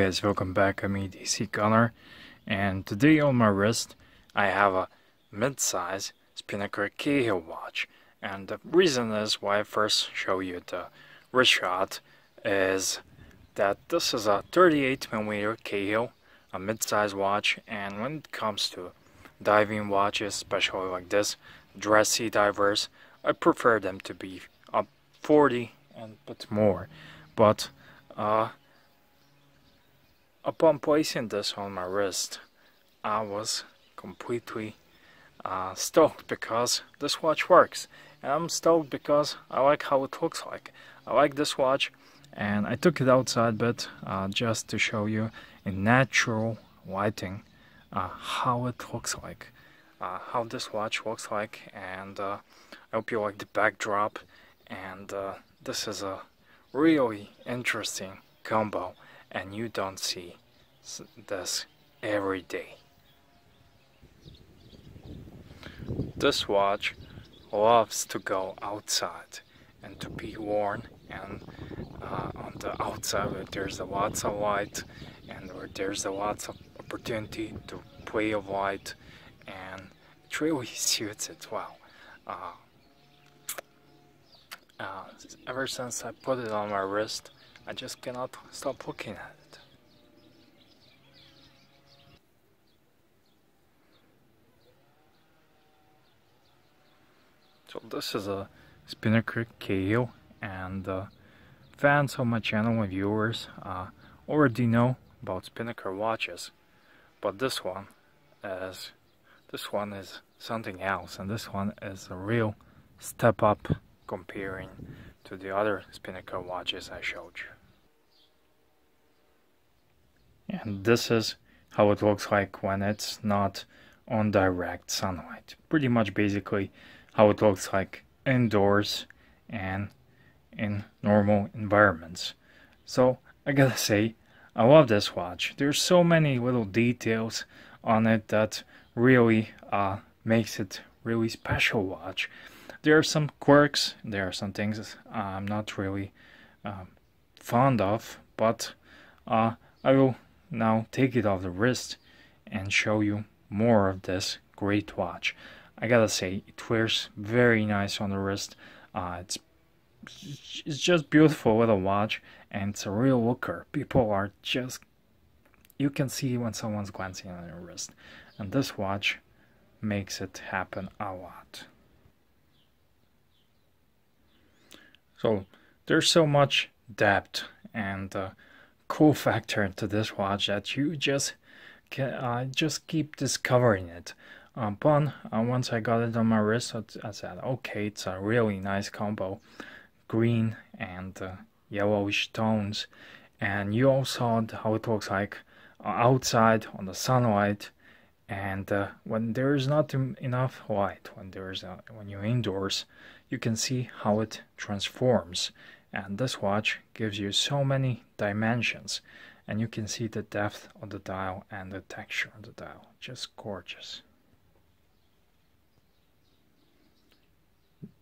guys, welcome back. I'm edcgunner, and today on my wrist I have a mid-size Spinnaker Cahill watch. And the reason is why I first show you the wrist shot is that this is a 38mm Cahill, a mid-size watch, and when it comes to diving watches, especially like this, dressy divers, I prefer them to be up 40 and a bit more. But upon placing this on my wrist, I was completely stoked because this watch works. And I'm stoked because I like how it looks like. I like this watch, and I took it outside a bit just to show you in natural lighting how it looks like, how this watch looks like, and I hope you like the backdrop. And this is a really interesting combo, and you don't see this every day. This watch loves to go outside and to be worn, and on the outside where there's a lots of light and where there's a lots of opportunity to play of light, and it really suits it well. Ever since I put it on my wrist, I just cannot stop looking at it. So this is a Spinnaker Cahill, and fans of my channel and viewers already know about Spinnaker watches, but this one is something else, and this one is a real step up comparing to the other Spinnaker watches I showed you. And this is how it looks like when it's not on direct sunlight. Pretty much basically how it looks like indoors and in normal environments. So I gotta say, I love this watch. There's so many little details on it that really makes it really special watch. There are some quirks, there are some things I'm not really fond of, but I will now take it off the wrist and show you more of this great watch. I gotta say, it wears very nice on the wrist. It's just beautiful little watch, and it's a real looker. People are just, you can see when someone's glancing on your wrist, and this watch makes it happen a lot. So there's so much depth and cool factor into this watch that you just keep discovering it. Once I got it on my wrist, I said, okay, it's a really nice combo, green and yellowish tones, and you all saw how it looks like outside on the sunlight, and when there is not enough light, when you're indoors, you can see how it transforms. And this watch gives you so many dimensions, and you can see the depth of the dial and the texture of the dial. Just gorgeous.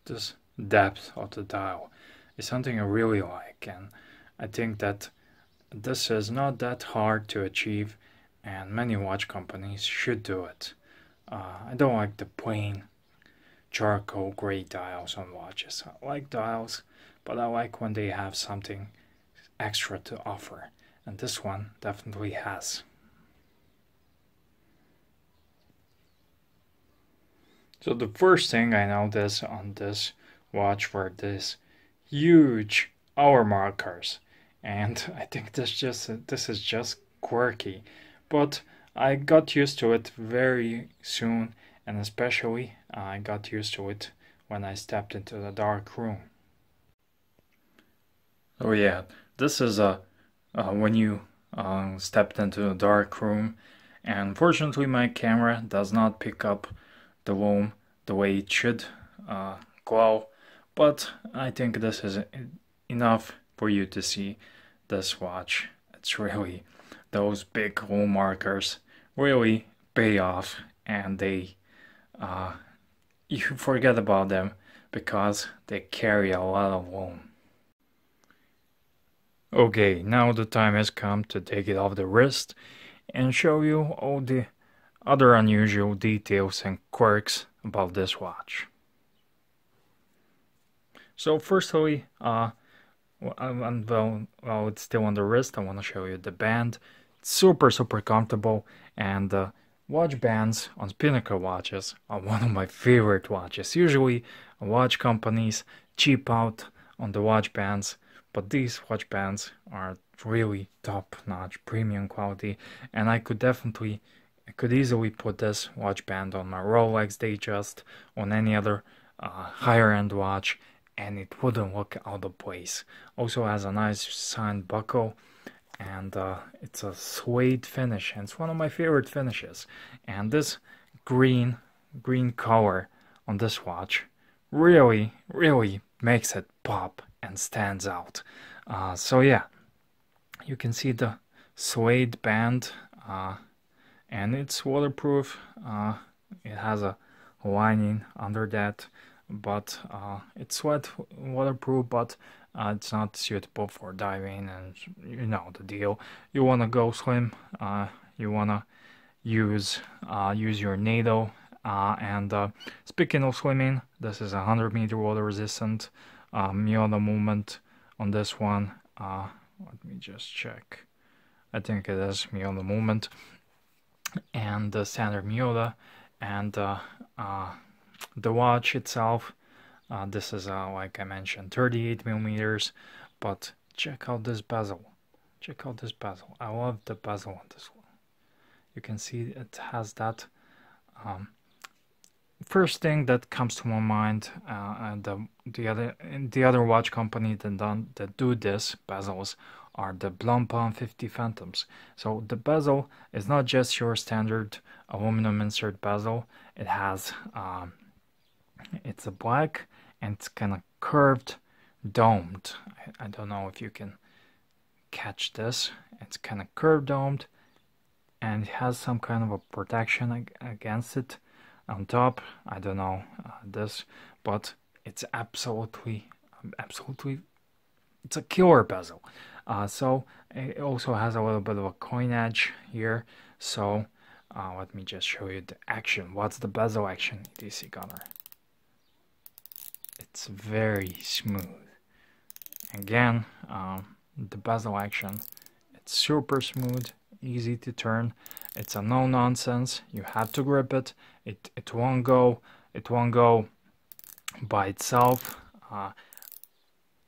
This depth of the dial is something I really like, and I think that this is not that hard to achieve, and many watch companies should do it. I don't like the plain charcoal gray dials on watches. I like dials, but I like when they have something extra to offer, and this one definitely has. So the first thing I noticed on this watch were these huge hour markers, and I think this is just quirky, but I got used to it very soon, and especially I got used to it when I stepped into the dark room. Oh yeah, this is when you stepped into the dark room, and fortunately my camera does not pick up the loom the way it should glow, but I think this is enough for you to see this watch. It's really, those big loom markers really pay off, and they you forget about them because they carry a lot of loom. Okay, now the time has come to take it off the wrist and show you all the other unusual details and quirks about this watch. So firstly, while it's still on the wrist, I want to show you the band. It's super comfortable, and the watch bands on Spinnaker watches are one of my favorite watches. Usually watch companies cheap out on the watch bands, but these watch bands are really top-notch premium quality, and I could easily put this watch band on my Rolex Datejust, on any other higher end watch, and it wouldn't look out of place. Also has a nice signed buckle, and it's a suede finish, and it's one of my favorite finishes. And this green color on this watch really makes it pop and stands out. So yeah, you can see the suede band, and it's waterproof. It has a lining under that, but it's waterproof, but it's not suitable for diving, and you know the deal. You want to go swim, you want to use your NATO, and speaking of swimming, this is 100-meter water resistant. Miota movement on this one, let me just check. I think it is Miota movement, and the standard Miota, and the watch itself, this is like I mentioned, 38 millimeters, but check out this bezel. Check out this bezel. I love the bezel on this one. You can see it has that. First thing that comes to my mind, and the other watch company that do this bezels are the Blancpain 50 Phantoms. So the bezel is not just your standard aluminum insert bezel. It has it's a black, and it's kind of curved, domed. I don't know if you can catch this. It's kind of curved, domed, and it has some kind of a protection against it on top. I don't know this, but it's absolutely, it's a killer bezel. So it also has a little bit of a coin edge here. So let me just show you the action. What's the bezel action, edcgunner? It's very smooth. Again, the bezel action, it's super smooth, easy to turn. It's a no nonsense. You have to grip it. It won't go by itself.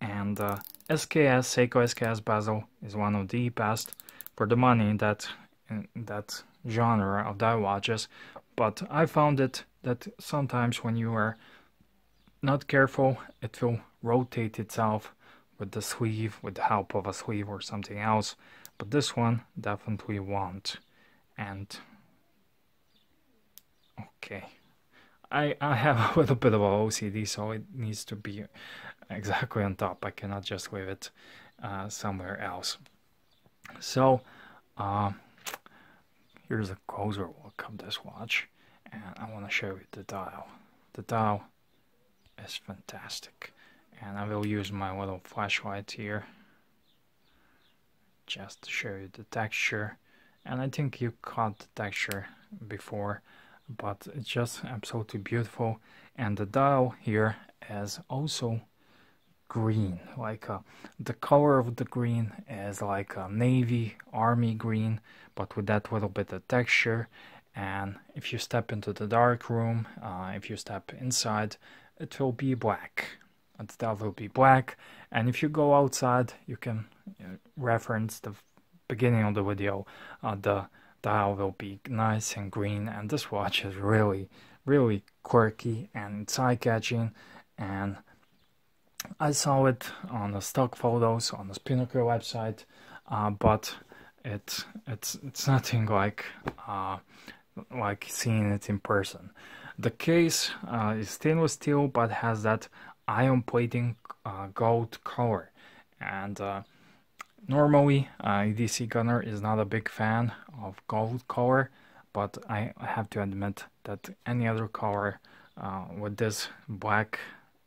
And SKS Seiko SKS bezel is one of the best for the money in that genre of dive watches. But I found it that sometimes when you are not careful, it will rotate itself with the sleeve, with the help of a sleeve or something else. But this one definitely won't. And okay, I have a little bit of OCD, so it needs to be exactly on top. I cannot just leave it somewhere else. So here's a closer look of this watch, and I want to show you the dial. The dial is fantastic, and I will use my little flashlight here just to show you the texture. And I think you caught the texture before, but it's just absolutely beautiful. And the dial here is also green, like the color of the green is like a navy army green, but with that little bit of texture. And if you step into the dark room, if you step inside, it will be black. The dial will be black. And if you go outside, you can reference the beginning of the video. The dial will be nice and green, and this watch is really quirky and eye-catching. And I saw it on the stock photos on the Spinnaker website, but it's nothing like seeing it in person. The case is stainless steel, but has that ion plating gold color. And normally edcgunner is not a big fan of gold color, but I have to admit that any other color with this black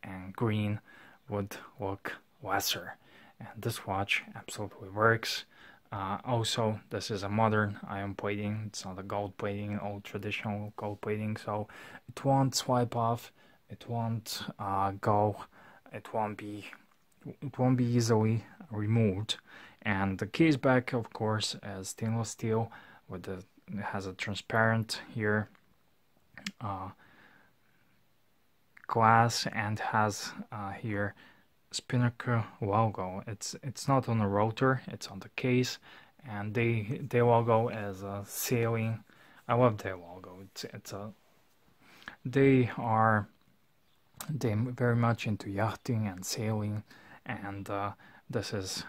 and green would look lesser. and this watch absolutely works. Also, this is a modern iron plating. It's not a gold plating, old traditional gold plating, so it won't swipe off. It won't go. It won't be easily removed. And the case back, of course, is stainless steel with it has a transparent here glass, and has here Spinnaker logo. It's not on the rotor, it's on the case, and their logo is sailing. I love their logo. They very much into yachting and sailing, and this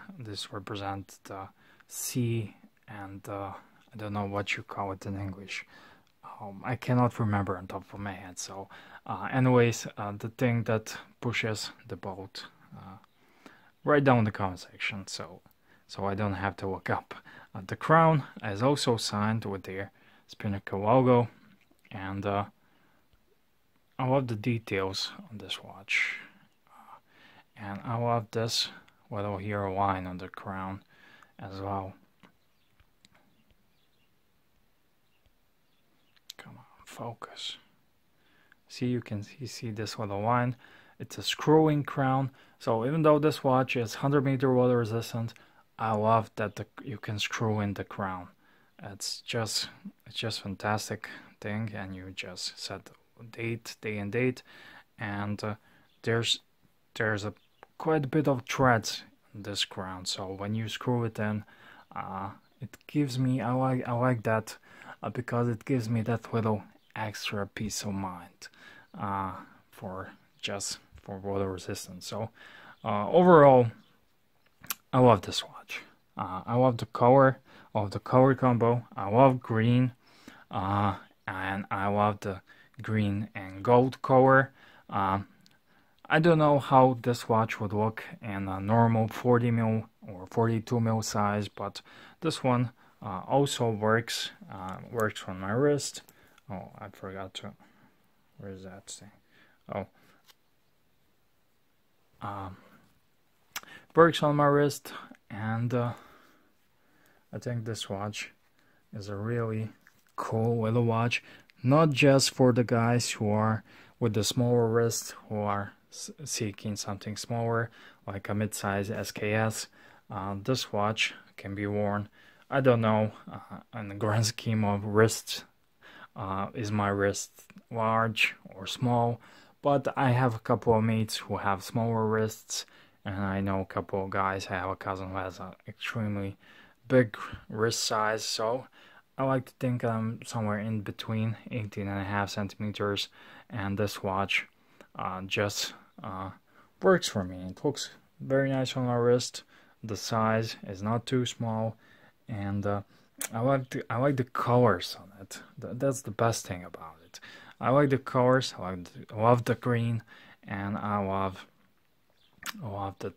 represents the sea, and I don't know what you call it in English. I cannot remember on top of my head. So, anyways, the thing that pushes the boat. Write down in the comment section, so I don't have to look up. The crown is also signed with their Spinnaker logo, and I love the details on this watch, and I love this little hero line on the crown as well. Come on, focus. See, you can see this little line. It's a screwing crown, so even though this watch is 100-meter water resistant, I love that you can screw in the crown. It's just fantastic thing, and you just set day and date, and there's a quite a bit of threads in this crown. So when you screw it in, it gives me I like that because it gives me that little extra peace of mind for water resistance. So overall, I love this watch. I love the color combo. I love green, and I love the green and gold color. I don't know how this watch would look in a normal 40 mil or 42 mil size, but this one also works on my wrist. Oh, I forgot to. Where's that thing? Oh. Works on my wrist, and I think this watch is a really cool little watch, not just for the guys who are with the smaller wrist, who are seeking something smaller like a mid-size SKS. This watch can be worn, I don't know, in the grand scheme of wrists, is my wrist large or small? But I have a couple of mates who have smaller wrists, and I know a couple of guys. I have a cousin who has an extremely big wrist size, so I like to think I'm somewhere in between 18.5 centimeters, and this watch just works for me. It looks very nice on my wrist. The size is not too small, and I like the colors on it. That's the best thing about it. I like the colors. I love the green, and I love the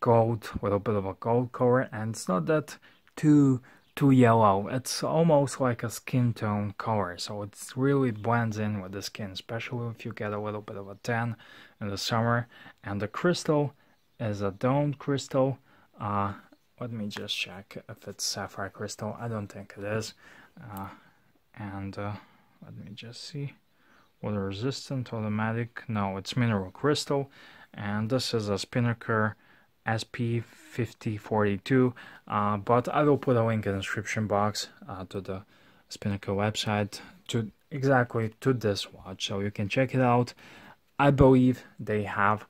gold, with a bit of a gold color, and it's not that too yellow. It's almost like a skin tone color, so it really blends in with the skin, especially if you get a little bit of a tan in the summer. And the crystal is a domed crystal. Let me just check if it's sapphire crystal. I don't think it is. Let me just see. Water resistant, automatic. No, it's mineral crystal. And this is a Spinnaker SP5042. But I will put a link in the description box to the Spinnaker website to this watch, so you can check it out. I believe they have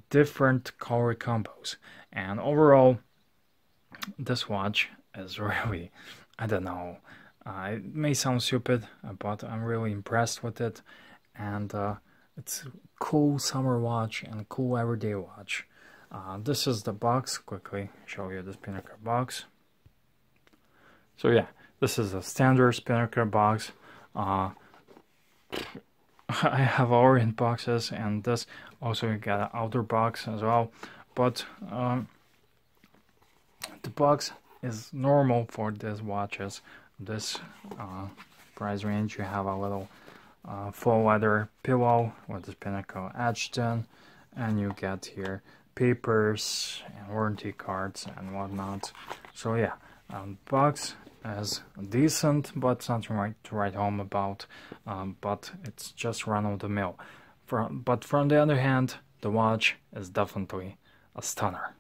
different color combos, and overall, this watch is really, I don't know, it may sound stupid, but I'm really impressed with it, and it's a cool summer watch and cool everyday watch. This is the box. Quickly show you the Spinnaker box. So yeah, this is a standard Spinnaker box. I have Orient boxes, and this also you get an outer box as well, but the box is normal for these watches. This price range, you have a little faux leather pillow with the Spinnaker etched in, and you get here papers and warranty cards and whatnot. So yeah, box is decent, but something to write home about. But it's just run of the mill. But from the other hand, the watch is definitely a stunner.